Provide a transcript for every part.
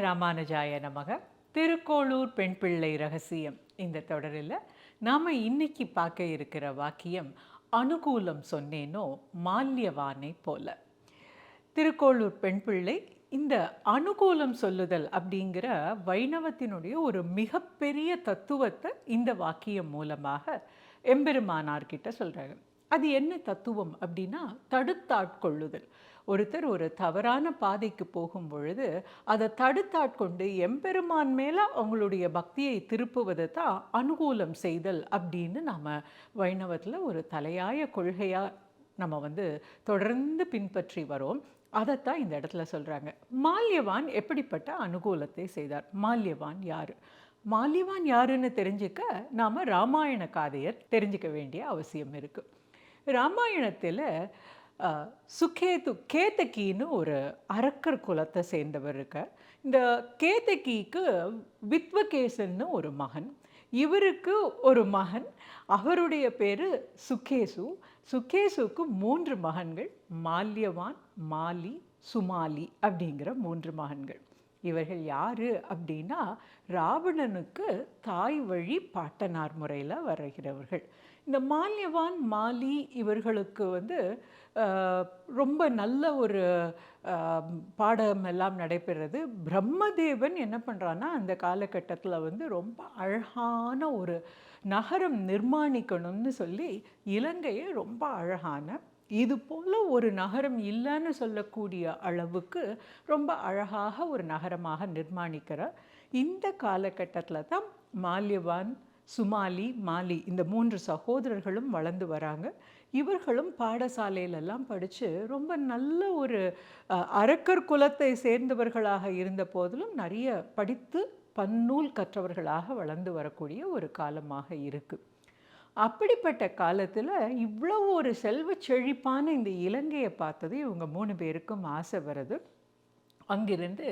ராமானுஜாய நமக. திருக்கோளூர் பெண் பிள்ளை ரகசியம் இந்த தொடரில் நாம் இன்னைக்கு பார்க்க இருக்கிற வாக்கியம், அனுகூலம் சொன்னேனோ மால்யவானை போல. திருக்கோளூர் பெண் பிள்ளை இந்த அனுகூலம் சொல்லுதல் அப்படிங்கிற வைணவத்தினுடைய ஒரு மிகப்பெரிய தத்துவத்தை இந்த வாக்கியம் மூலமாக எம்பெருமானார்கிட்ட சொல்கிறாங்க. அது என்ன தத்துவம் அப்படின்னா, தடுத்தாட்கொள்ளுதல். ஒருத்தர் ஒரு தவறான பாதைக்கு போகும் பொழுது அதை தடுத்தாட்கொண்டு எம்பெருமான் மேலே அவங்களுடைய பக்தியை திருப்புவதை தான் அனுகூலம் செய்தல் அப்படின்னு நாம் வைணவத்தில் ஒரு தலையாய கொள்கையாக நம்ம தொடர்ந்து பின்பற்றி வரோம். அதைத்தான் இந்த இடத்துல சொல்கிறாங்க. மால்யவான் எப்படிப்பட்ட அனுகூலத்தை செய்தார்? மால்யவான் யார்? மால்யவான் யாருன்னு தெரிஞ்சுக்க நாம் ராமாயண காதையை தெரிஞ்சுக்க வேண்டிய அவசியம் இருக்குது. ராமாயணத்தில் கேதகின்னு ஒரு அரக்கர் குலத்தை சேர்ந்தவர் இருக்கார். இந்த கேதகிக்கு வித்வகேசன்னு ஒரு மகன், இவருக்கு ஒரு மகன், அவருடைய பேர் சுகேசு. சுகேசுக்கு 3 மகன்கள், மால்யவான், மாலி, சுமாலி அப்படிங்கிற 3 மகன்கள். இவர்கள் யார் அப்படின்னா, ராவணனுக்கு தாய் வழி பாட்டனார் முறையில் வருகிறவர்கள். இந்த மால்யவான், மாலி இவர்களுக்கு ரொம்ப நல்ல ஒரு பாடம் எல்லாம் நடைபெறுறது. பிரம்மதேவன் என்ன பண்ணுறான்னா, அந்த காலகட்டத்தில் ரொம்ப அழகான ஒரு நகரம் நிர்மாணிக்கணும்னு சொல்லி இலங்கையை ரொம்ப அழகான, இது போல் ஒரு நகரம் இல்லைன்னு சொல்லக்கூடிய அளவுக்கு ரொம்ப அழகாக ஒரு நகரமாக நிர்மாணிக்கிற இந்த காலகட்டத்தில் தான் மால்யவான், சுமாலி, மாலி இந்த 3 சகோதரர்களும் வளர்ந்து வராங்க. இவர்களும் பாடசாலையிலெல்லாம் படித்து ரொம்ப நல்ல ஒரு அரக்கர் குலத்தை சேர்ந்தவர்களாக இருந்த போதிலும் நிறைய படித்து பன்னூல் கற்றவர்களாக வளர்ந்து வரக்கூடிய ஒரு காலமாக இருக்குது. அப்படிப்பட்ட காலத்தில் இவ்வளோ ஒரு செல்வ செழிப்பான இந்த இலங்கையை பார்த்தது இவங்க 3 பேருக்கும் ஆசை வருது. அங்கிருந்து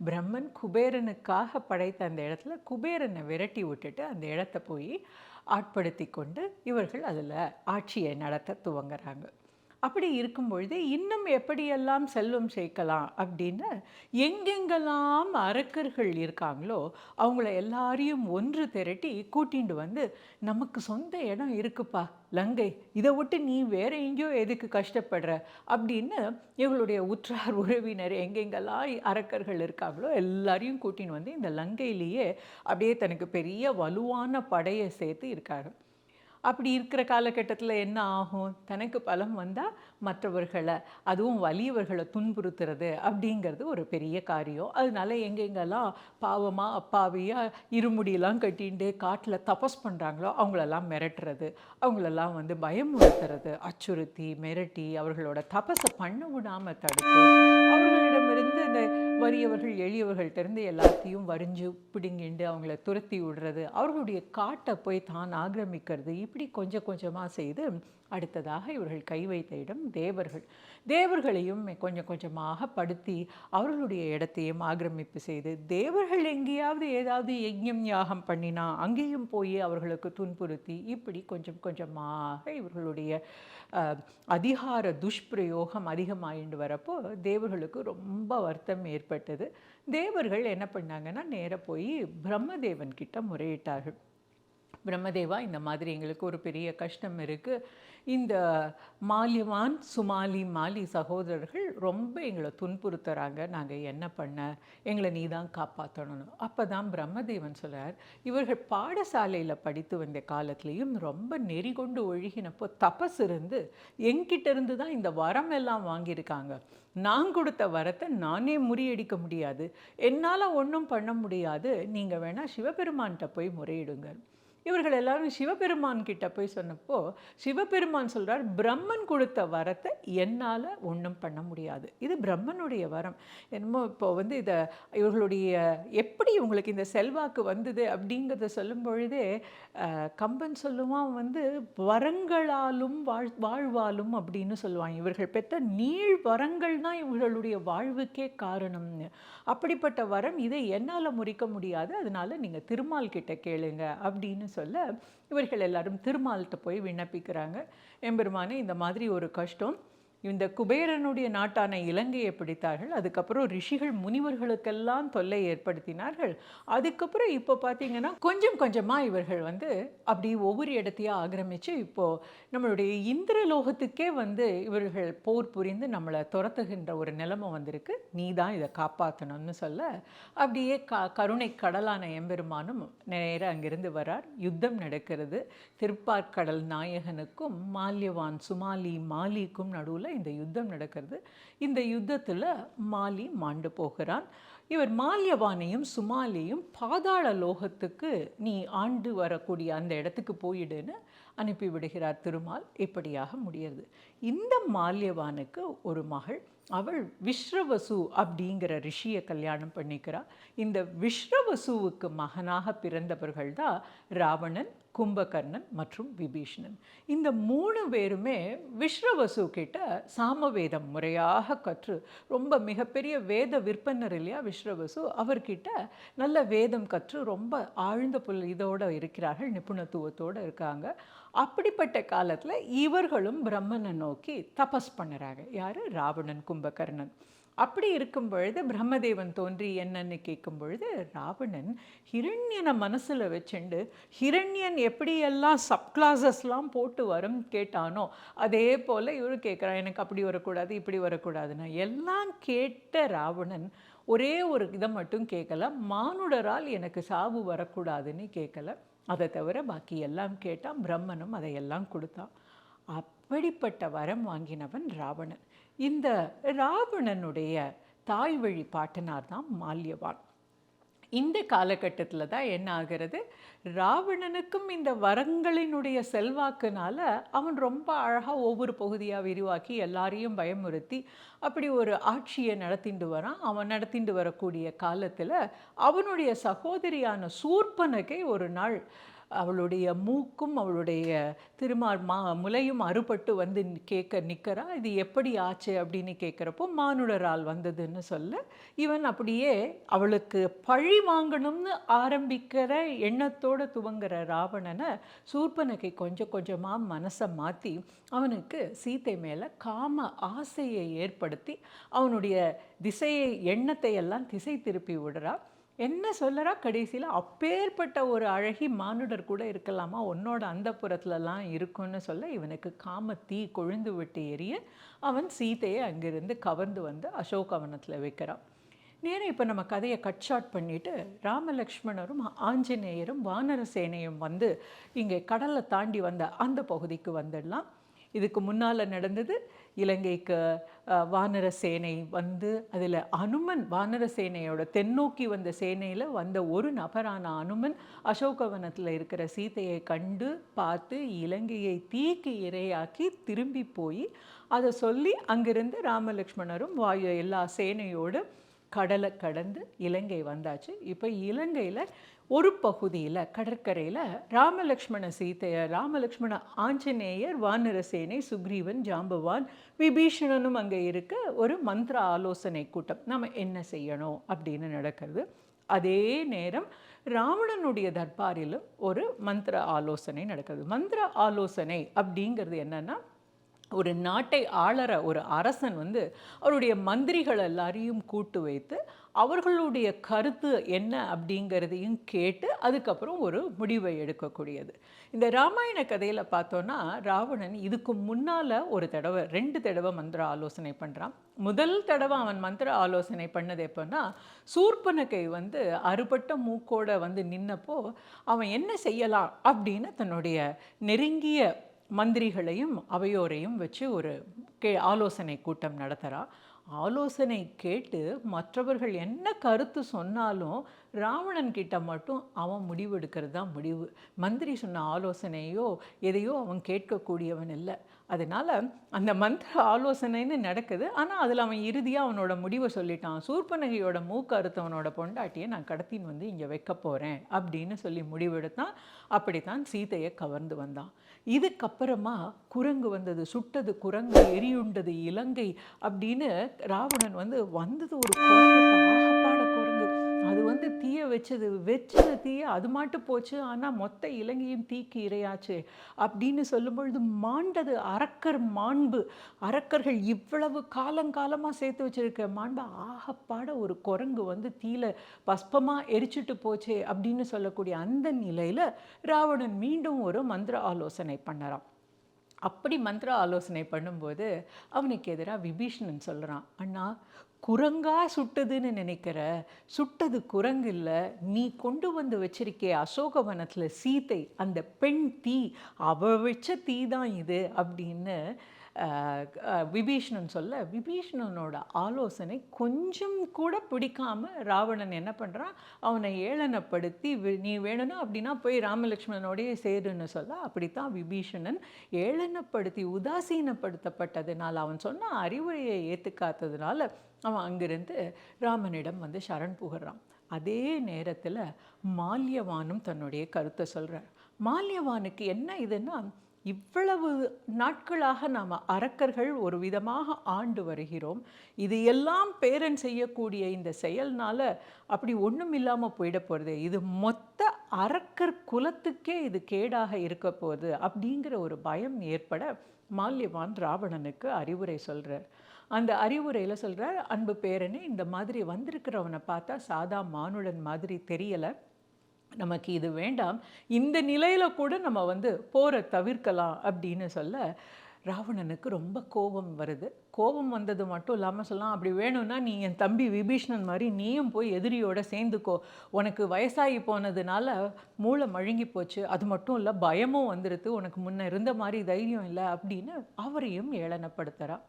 பிரம்மன் குபேரனுக்காக படைத்த அந்த இடத்துல குபேரனை விரட்டி விட்டுட்டு அந்த இடத்த போய் ஆட்படுத்தி கொண்டு இவர்கள் அதில் ஆட்சியை நடத்த துவங்குறாங்க. அப்படி இருக்கும் பொழுது இன்னும் எப்படியெல்லாம் செல்வம் சேர்க்கலாம் அப்படின்னு எங்கெங்கெல்லாம் அரக்கர்கள் இருக்காங்களோ அவங்கள எல்லாரையும் ஒன்று திரட்டி கூட்டிகிட்டு நமக்கு சொந்த இடம் இருக்குப்பா லங்கை, இதை விட்டு நீ வேற எங்கேயோ எதுக்கு கஷ்டப்படுற அப்படின்னு இவங்களுடைய உற்றார் உறவினர் எங்கெங்கெல்லாம் அரக்கர்கள் இருக்காங்களோ எல்லாரையும் கூட்டின்னு இந்த லங்கையிலேயே அப்படியே தனக்கு பெரிய வலுவான படையை சேர்த்து இருக்காரு. அப்படி இருக்கிற காலகட்டத்தில் என்ன ஆகும்? தனக்கு பலம் வந்தால் மற்றவர்களை, அதுவும் வலியவர்களை துன்புறுத்துறது அப்படிங்கிறது ஒரு பெரிய காரியம். அதனால எங்கெங்கெல்லாம் பாவமாக அப்பாவியாக இருமுடியெல்லாம் கட்டிட்டு காட்டில் தபஸ் பண்ணுறாங்களோ அவங்களெல்லாம் மிரட்டுறது, அவங்களெல்லாம் பயமுறுத்துறது, அச்சுறுத்தி மிரட்டி அவர்களோட தபஸை பண்ண விடாமல் தடுத்து அவர்களிடமிருந்து இந்த வறியவர்கள் எளியவர்கள்ட்டிருந்து எல்லாத்தையும் வரிஞ்சு பிடுங்கிண்டு அவங்கள துரத்தி விடுறது, அவர்களுடைய காட்டை போய் தான் ஆக்கிரமிக்கிறது, இப்படி கொஞ்சம் கொஞ்சமாக செய்து அடுத்ததாக இவர்கள் கை வைத்த இடம் தேவர்கள். தேவர்களையும் கொஞ்சம் கொஞ்சமாக படுத்தி அவர்களுடைய இடத்தையும் ஆக்கிரமிப்பு செய்து, தேவர்கள் எங்கேயாவது ஏதாவது யஜ்ஞம் யாகம் பண்ணினா அங்கேயும் போய் அவர்களுக்கு துன்புறுத்தி, இப்படி கொஞ்சம் கொஞ்சமாக இவர்களுடைய அதிகார துஷ்பிரயோகம் அதிகமாயிண்டு வரப்போ தேவர்களுக்கு ரொம்ப வருத்தம் ஏற்பட்டது. தேவர்கள் என்ன பண்ணாங்கன்னா, நேராக போய் பிரம்மதேவன் கிட்ட முறையிட்டார்கள். பிரம்மதேவா, இந்த மாதிரி எங்களுக்கு ஒரு பெரிய கஷ்டம் இருக்குது, இந்த மால்யவான், சுமாலி, மாலி சகோதரர்கள் ரொம்ப எங்களை துன்புறுத்துறாங்க, நாங்கள் என்ன பண்ண, எங்களை நீ தான் காப்பாற்றணும். அப்போ தான் பிரம்மதேவன் சொல்கிறார், இவர்கள் பாடசாலையில் படித்து வந்த காலத்துலேயும் ரொம்ப நெறி கொண்டு ஒழுகினப்போ தபஸ் இருந்து என்கிட்ட இருந்து தான் இந்த வரம் எல்லாம் வாங்கியிருக்காங்க. நான் கொடுத்த வரத்தை நானே முறியடிக்க முடியாது, என்னால் ஒன்றும் பண்ண முடியாது, நீங்கள் வேணால் சிவபெருமான்கிட்ட போய் முறையிடுங்க. இவர்கள் எல்லாரும் சிவபெருமான் கிட்ட போய் சொன்னப்போ சிவபெருமான் சொல்கிறார், பிரம்மன் கொடுத்த வரத்தை என்னால் ஒன்றும் பண்ண முடியாது, இது பிரம்மனுடைய வரம். என்னமோ இப்போ இதை இவர்களுடைய எப்படி இவங்களுக்கு இந்த செல்வாக்கு வந்தது அப்படிங்கிறத சொல்லும் பொழுதே கம்பன் சொல்லுவான், வரங்களாலும் வாழ்வாலும் அப்படின்னு சொல்லுவாங்க. இவர்கள் பெற்ற நீள் வரங்கள் தான் இவர்களுடைய வாழ்வுக்கே காரணம்னு. அப்படிப்பட்ட வரம் இதை என்னால் முறிக்க முடியாது, அதனால நீங்கள் திருமால் கிட்ட கேளுங்க அப்படின்னு சொல்ல இவர்கள் எல்லாரும் திருமால்கிட்ட போய் விண்ணப்பிக்கிறாங்க. எம்பெருமானே, இந்த மாதிரி ஒரு கஷ்டம், இந்த குபேரனுடைய நாட்டான இலங்கையை பிடித்தார்கள். அதுக்கப்புறம் ரிஷிகள் முனிவர்களுக்கெல்லாம் தொல்லை ஏற்படுத்தினார்கள். அதுக்கப்புறம் இப்போ பார்த்தீங்கன்னா கொஞ்சம் கொஞ்சமாக இவர்கள் வந்து அப்படி ஒவ்வொரு இடத்தையும் ஆக்கிரமித்து இப்போது நம்மளுடைய இந்திரலோகத்துக்கே வந்து இவர்கள் போர் புரிந்து நம்மளை துரத்துகின்ற ஒரு நிலைமை வந்திருக்கு. நீ தான் இதை காப்பாற்றணும்னு சொல்ல அப்படியே கருணை கடலான எம்பெருமானும் நேராக அங்கிருந்து வரார். யுத்தம் நடக்கிறது. திருப்பார்கடல் நாயகனுக்கும் மால்யவான் சுமாலி மாலிக்கும் நடுவில் இந்த யுத்தம் நடக்கிறது. இந்த யுத்தத்தில் மாலி மாண்டு போகிறான். இவர் மால்யவானையும் சுமாலியும் பாதாள லோகத்துக்கு நீ ஆண்டு வரக்கூடிய அந்த இடத்துக்கு போயிடுன்னு அனுப்பிவிடுகிறார் திருமால். இப்படியாக முடியாது. இந்த மால்யவானுக்கு ஒரு மகள், அவள் விஸ்ரவசு அப்படிங்கிற ரிஷியை கல்யாணம் பண்ணிக்கிறாள். இந்த விஸ்ரவசுவுக்கு மகனாக பிறந்தவர்கள் தான் ராவணன், கும்பகர்ணன் மற்றும் விபீஷணன். இந்த 3 பேருமே விஸ்ரவசு கிட்ட சாமவேதம் முறையாக கற்று, ரொம்ப மிகப்பெரிய வேத விற்பனர் இல்லையா விஸ்ரவசு, அவர்கிட்ட நல்ல வேதம் கற்று ரொம்ப ஆழ்ந்த இதோடு இருக்கிறார்கள், நிபுணத்துவத்தோடு இருக்காங்க. அப்படிப்பட்ட காலத்தில் இவர்களும் பிரம்மனை நோக்கி தபஸ் பண்ணுறாங்க. யார்? ராவணன், கும்பகர்ணன். அப்படி இருக்கும் பொழுது பிரம்மதேவன் தோன்றி என்னன்னு கேட்கும் பொழுது ராவணன் ஹிரண்யனை மனசில் வச்சுண்டு, ஹிரண்யன் எப்படியெல்லாம் சப்கிளாஸஸ்லாம் போட்டு வரும் கேட்டானோ அதே போல் இவரு கேட்குறான், எனக்கு அப்படி வரக்கூடாது இப்படி வரக்கூடாதுன்னா. எல்லாம் கேட்ட ராவணன் ஒரே ஒரு இதை மட்டும் கேட்கல, மானுடரால் எனக்கு சாவு வரக்கூடாதுன்னு கேட்கல. அதை தவிர பாக்கி எல்லாம் கேட்டான். பிரம்மனும் அதையெல்லாம் கொடுத்தான். அப்படிப்பட்ட வரம் வாங்கினவன் ராவணன். இந்த ராவணனுடைய தாய் வழி பாட்டனார் தான் மால்யவான். இந்த காலகட்டத்தில் தான் என்ன ஆகிறது, ராவணனுக்கும் இந்த வரங்களினுடைய செல்வாக்குனால அவன் ரொம்ப அழகாக ஒவ்வொரு பகுதியாக விரிவாக்கி எல்லாரையும் பயமுறுத்தி அப்படி ஒரு ஆட்சியை நடத்திட்டு வரான். அவன் நடத்திட்டு வரக்கூடிய காலத்தில் அவனுடைய சகோதரியான சூர்பனகை ஒரு நாள் அவளுடைய மூக்கும் அவளுடைய முலையும் அறுபட்டு வந்து நிற்கிறா. இது எப்படி ஆச்சு அப்படின்னு கேட்குறப்போ மானுடரால் வந்ததுன்னு சொல்ல, இவன் அப்படியே அவளுக்கு பழி வாங்கணும்னு ஆரம்பிக்கிற எண்ணத்தோடு துவங்குற ராவணனை சூர்பனகை கொஞ்சம் கொஞ்சமாக மனசை மாற்றி அவனுக்கு சீத்தை மேலே காம ஆசையை ஏற்படுத்தி அவனுடைய எண்ணத்தை எல்லாம் திசை திருப்பி விடுறா. என்ன சொல்லறா கடைசியில், அப்பேற்பட்ட ஒரு அழகி மானுடர் கூட இருக்கலாமா, உன்னோட அந்த புறத்துலலாம் இருக்குன்னு சொல்ல இவனுக்கு காம தீ கொழுந்து விட்டு எரிய அவன் சீதையை அங்கிருந்து கவர்ந்து வந்து அசோகவனத்தில் வைக்கிறான். நேரம் இப்போ நம்ம கதையை கட் ஷார்ட் பண்ணிவிட்டு ராமலக்ஷ்மணரும் ஆஞ்சநேயரும் வானர சேனையும் வந்து இங்கே கடலை தாண்டி வந்த அந்த பகுதிக்கு வந்துடலாம். இதுக்கு முன்னால் நடந்தது, இலங்கைக்கு வானர சேனை வந்து அதில் அனுமன் வானர சேனையோட தென்னோக்கி வந்த சேனையில் வந்த ஒரு நபரான அனுமன் அசோகவனத்தில் இருக்கிற சீதையை கண்டு பார்த்து இலங்கையை தீக்கு இரையாக்கி திரும்பி போய் அதை சொல்லி அங்கிருந்து ராமலக்ஷ்மணரும் எல்லா சேனையோடு கடலை கடந்து இலங்கை வந்தாச்சு. இப்போ இலங்கையில் ஒரு பகுதியில் கடற்கரையில் ராமலக்ஷ்மண ஆஞ்சநேயர், வானரசேனை, சுக்ரீவன், ஜாம்பவான், விபீஷணனும் அங்கே இருக்க ஒரு மந்திர ஆலோசனை கூட்டம். நம்ம என்ன செய்யணும் அப்படின்னு நடக்கிறது. அதே நேரம் ராவணனுடைய தர்பாரிலும் ஒரு மந்திர ஆலோசனை நடக்குது. மந்திர ஆலோசனை அப்படிங்கிறது என்னன்னா, ஒரு நாட்டை ஆளற ஒரு அரசன் வந்து அவருடைய மந்திரிகள் எல்லாரையும் கூட்டு வைத்து அவர்களுடைய கருத்து என்ன அப்படிங்கிறதையும் கேட்டு அதுக்கப்புறம் ஒரு முடிவை எடுக்கக்கூடியது. இந்த ராமாயண கதையில் பார்த்தோன்னா ராவணன் இதுக்கு முன்னால் 2 தடவை மந்திர ஆலோசனை பண்ணுறான். முதல் தடவை அவன் மந்திர ஆலோசனை பண்ணது எப்போன்னா, சூர்பனகை வந்து அறுபட்ட மூக்கோட வந்து நின்னப்போ அவன் என்ன செய்யலாம் அப்படின்னு தன்னுடைய நெருங்கிய மந்திரிகளையும் அவையோரையும் வச்சு ஒரு ஆலோசனை கூட்டம் நடத்துகிறான். ஆலோசனை கேட்டு மற்றவர்கள் என்ன கருத்து சொன்னாலும் ராவணன் கிட்ட மட்டும் அவன் முடிவெடுக்கிறது தான் முடிவு. மந்திரி சொன்ன ஆலோசனையோ எதையோ அவன் கேட்கக்கூடியவன் இல்லை. அதனால் அந்த மந்திர ஆலோசனைன்னு நடக்குது. ஆனால் அதில் அவன் இறுதியாக அவனோட முடிவை சொல்லிட்டான். சூர்பனகையோட மூக்கு அறுத்தவனோட பொண்டாட்டியை நான் கடத்தின்னு வந்து இங்கே வைக்க போகிறேன் அப்படின்னு சொல்லி முடிவெடுத்தான். அப்படித்தான் சீதையை கவர்ந்து வந்தான். இதுக்கப்புறமா குரங்கு வந்தது, சுட்டது குரங்கு, எரியுண்டது இலங்கை அப்படின்னு ராவணன் வந்தது ஒரு குரங்கு, பாகப்பாட குரங்கு. அது வந்து தீய வச்சது தீய அது மாட்டு போச்சு, ஆனால் மொத்த இலங்கையும் தீக்கு இரையாச்சு அப்படின்னு சொல்லும்பொழுது மாண்டது அரக்கர் மாண்பு. அரக்கர்கள் இவ்வளவு காலங்காலமாக சேர்த்து வச்சிருக்க மாண்பு ஆகப்பாட ஒரு குரங்கு வந்து தீல பஸ்பமாக எரிச்சிட்டு போச்சே அப்படின்னு சொல்லக்கூடிய அந்த நிலையில் ராவணன் மீண்டும் ஒரு மந்திர ஆலோசனை பண்ணறான். அப்படி மந்திர ஆலோசனை பண்ணும்போது அவனுக்கு எதிராக விபீஷணன் சொல்கிறான், அண்ணா குரங்கா சுட்டதுன்னு நினைக்கிற, சுட்டது குரங்கு இல்லை, நீ கொண்டு வந்து வச்சிருக்கே அசோகவனத்தில் சீதை அந்த பெண் தீ, அவ வச்ச தீ தான் இது அப்படின்னு விபீஷணன் சொல்ல, விபீஷணனோட ஆலோசனை கொஞ்சம் கூட பிடிக்காம ராவணன் என்ன பண்ணுறான், அவனை ஏளனப்படுத்தி நீ வேணும்னா அப்படின்னா போய் ராமலக்ஷ்மணனோடையே சேருன்னு சொல்ல, அப்படித்தான் விபீஷணன் ஏளனப்படுத்தி உதாசீனப்படுத்தப்பட்டதுனால, அவன் சொன்ன அறிவுரையை ஏற்றுக்காததுனால அவன் அங்கிருந்து ராமனிடம் வந்து சரண் புகிறான். அதே நேரத்தில் மால்யவானும் தன்னுடைய கருத்தை சொல்கிறார். மால்யவானுக்கு என்ன இதுன்னா, இவ்வளவு நாட்களாக நாம் அரக்கர்கள் ஒரு விதமாக ஆண்டு வருகிறோம், இது எல்லாம் பேரன் செய்யக்கூடிய இந்த செயல்னால அப்படி ஒன்றும் இல்லாமல் போயிட போகிறது, இது மொத்த அரக்கர் குலத்துக்கே இது கேடாக இருக்க போகுது அப்படிங்கிற ஒரு பயம் ஏற்பட மால்யவான் ராவணனுக்கு அறிவுரை சொல்கிறார். அந்த அறிவுரையில் சொல்கிறார், அன்பு பேரனே, இந்த மாதிரி வந்திருக்கிறவனை பார்த்தா சாதா மானுடன் மாதிரி தெரியலை, நமக்கு இது வேண்டாம், இந்த நிலையில் கூட நம்ம வந்து போரை தவிர்க்கலாம் அப்படின்னு சொல்ல ராவணனுக்கு ரொம்ப கோபம் வருது. கோபம் வந்தது மட்டும் இல்லாமல் சொல்லலாம், அப்படி வேணும்னா நீ என் தம்பி விபீஷணன் மாதிரி நீயும் போய் எதிரியோட சேர்ந்துக்கோ, உனக்கு வயசாகி போனதுனால மூளை மழுங்கி போச்சு, அது மட்டும் இல்லை பயமும் வந்துடுது, உனக்கு முன்ன இருந்த மாதிரி தைரியம் இல்லை அப்படின்னு அவரையும் ஏளனப்படுத்துகிறான்.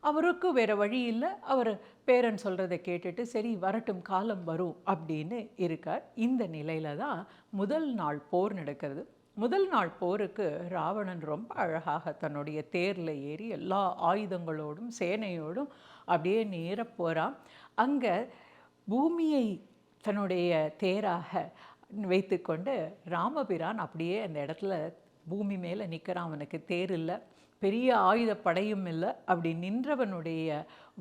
அவருக்கு வேறு வழி இல்லை, அவர் பேரன் சொல்கிறதை கேட்டுட்டு சரி வரட்டும் காலம் வரும் அப்படின்னு இருக்கார். இந்த நிலையில தான் முதல் நாள் போர் நடக்கிறது. முதல் நாள் போருக்கு ராவணன் ரொம்ப அழகாக தன்னுடைய தேரில் ஏறி எல்லா ஆயுதங்களோடும் சேனையோடும் அப்படியே நேர போகிறான். அங்கே பூமியை தன்னுடைய தேராக வைத்துக்கொண்டு ராமபிரான் அப்படியே அந்த இடத்துல பூமி மேலே நிற்கிறான். அவனுக்கு தேர் இல்லை, பெரிய ஆயுத படையும் இல்லை. அப்படி நின்றவனுடைய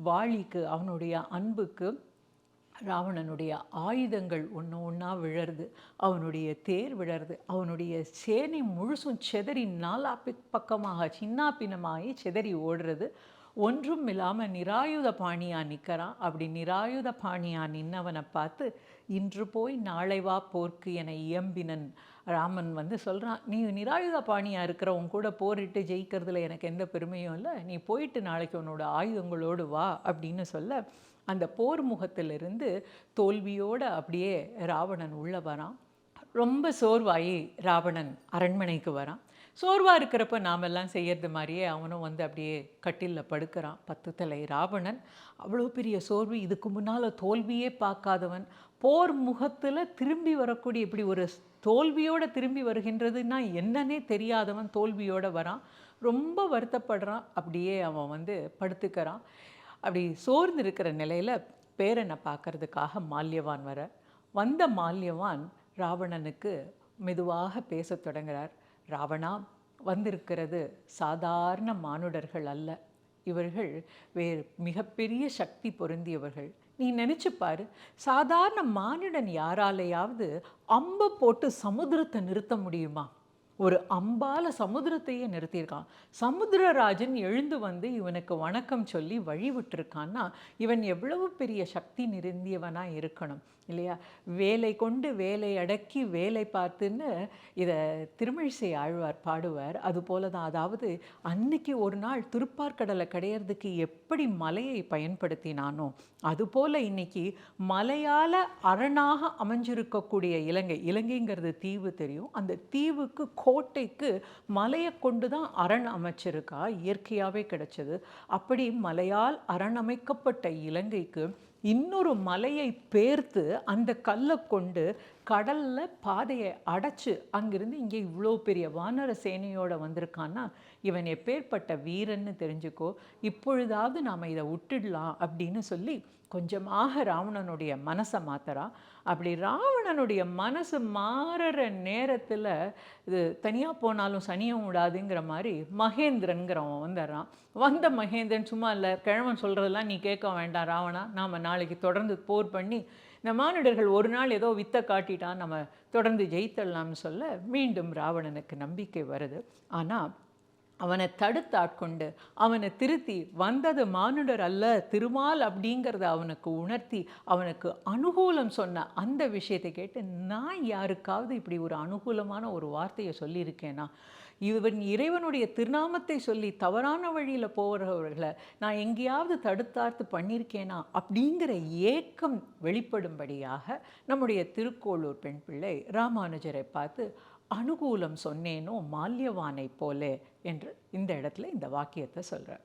வாளிக்கு, அவனுடைய அன்புக்கு ராவணனுடைய ஆயுதங்கள் ஒன்று ஒன்றா விழருது, அவனுடைய தேர் விழருது, அவனுடைய சேனை முழுசும் செதறி நாலா பக்கமாக சின்ன பின்னமாகி செதறி ஓடுறது. ஒன்றும் இல்லாமல் நிராயுத பாணியாக நிற்கிறான். அப்படி நிராயுத பாணியாக நின்னவனை பார்த்து, இன்று போய் நாளை வா போர்க்கு என இயம்பினன் ராமன் வந்து சொல்கிறான், நீ நிராயுத பாணியாக இருக்கிறவங்க கூட போரிட்டு ஜெயிக்கிறதுல எனக்கு எந்த பெருமையும் இல்லை, நீ போயிட்டு நாளைக்கு உன்னோட ஆயுதங்களோடு வா அப்படின்னு சொல்ல, அந்த போர் முகத்திலிருந்து தோல்வியோடு அப்படியே ராவணன் உள்ளே வரான். ரொம்ப சோர்வாயி ராவணன் அரண்மனைக்கு வரான். சோர்வாக இருக்கிறப்ப நாமெல்லாம் செய்கிறது மாதிரியே அவனும் வந்து அப்படியே கட்டிலில் படுக்கிறான். 10 தலை ராவணன் அவ்வளோ பெரிய சோர்வு, இதுக்கு முன்னால் தோல்வியே பார்க்காதவன், போர் முகத்தில் திரும்பி வரக்கூடிய இப்படி ஒரு தோல்வியோடு திரும்பி வருகின்றதுன்னா என்னன்னே தெரியாதவன் தோல்வியோடு வரான். ரொம்ப வருத்தப்படுறான். அப்படியே அவன் வந்து படுத்துக்கிறான். அப்படி சோர்ந்து இருக்கிற நிலையில் பேரனை பார்க்கறதுக்காக மால்யவான் வந்த மால்யவான் ராவணனுக்கு மெதுவாக பேசத் தொடங்குகிறார். ராவணா, வந்திருக்கிறது சாதாரண மானுடர்கள் அல்ல, இவர்கள் வேறு மிகப்பெரிய சக்தி பொருந்தியவர்கள். நீ நினச்சிப்பாரு, சாதாரண மானிடன் யாராலையாவது அம்பை போட்டு சமுத்திரத்தை நிறுத்த முடியுமா? ஒரு அம்பால சமுத்திரத்தையே நிறுத்தியிருக்கான். சமுத்திரராஜன் எழுந்து வந்து இவனுக்கு வணக்கம் சொல்லி வழி விட்டுருக்கான்னா இவன் எவ்வளவு பெரிய சக்தி நிறைந்தியவனாக இருக்கணும் இல்லையா? வேலை கொண்டு வேலை அடக்கி வேலை பார்த்துன்னு இதை திருமிழிசை ஆழ்வார் பாடுவார். அதுபோல தான், அதாவது அன்னைக்கு ஒரு நாள் திருப்பார்கடலை கடையிறதுக்கு எப்படி மலையை பயன்படுத்தினானோ அதுபோல் இன்னைக்கு மலையால் அரணாக அமைஞ்சிருக்கக்கூடிய இலங்கைங்கிறது தீவு தெரியும், அந்த தீவுக்கு கோட்டைக்கு மலையை கொண்டு தான் அரண் அமைச்சிருக்கா, இயற்கையாகவே கிடைச்சது. அப்படி மலையால் அரண் அமைக்கப்பட்ட இலங்கைக்கு இன்னொரு மலையை பேர்த்து அந்த கல்லை கொண்டு கடலில் பாதையை அடைச்சு அங்கிருந்து இங்கே இவ்வளோ பெரிய வானர சேனையோடு வந்திருக்கான்னா இவன் எப்பேற்பட்ட வீரன்னு தெரிஞ்சுக்கோ, இப்பொழுதாவது நாம் இதை விட்டுடலாம் அப்படின்னு சொல்லி கொஞ்சமாக ராவணனுடைய மனசை மாத்துறான். அப்படி ராவணனுடைய மனசு மாறுற நேரத்தில் இது தனியாக போனாலும் சனியும் விடாதுங்கிற மாதிரி மகேந்திரன்கிறவன் வந்துடுறான். வந்த மகேந்திரன் சும்மா இல்லை, கிழவன் சொல்கிறதெல்லாம் நீ கேட்க வேண்டாம் ராவணா, நாம் நாளைக்கு தொடர்ந்து போர் பண்ணி இந்த மானுடர்கள் ஒரு நாள் ஏதோ வித்தை காட்டிட்டான், நம்ம தொடர்ந்து ஜெயித்தடலாம்னு சொல்ல மீண்டும் ராவணனுக்கு நம்பிக்கை வருது. ஆனால் அவனை தடுத்தாட்கொண்டு அவனை திருத்தி, வந்தது மானுடர் அல்ல திருமால் அப்படிங்கிறத அவனுக்கு உணர்த்தி அவனுக்கு அனுகூலம் சொன்ன அந்த விஷயத்தை கேட்டு, நான் யாருக்காவது இப்படி ஒரு அனுகூலமான ஒரு வார்த்தையை சொல்லியிருக்கேனா? இவன் இறைவனுடைய திருநாமத்தை சொல்லி தவறான வழியில் போகிறவர்களை நான் எங்கேயாவது தடுத்தார்த்து பண்ணியிருக்கேனா அப்படிங்கிற ஏக்கம் வெளிப்படும்படியாக நம்முடைய திருக்கோளூர் பெண் பிள்ளை ராமானுஜரை பார்த்து அனுகூலம் சொன்னேனோ மால்யவானை போலே என்று இந்த இடத்துல இந்த வாக்கியத்தை சொல்கிறார்.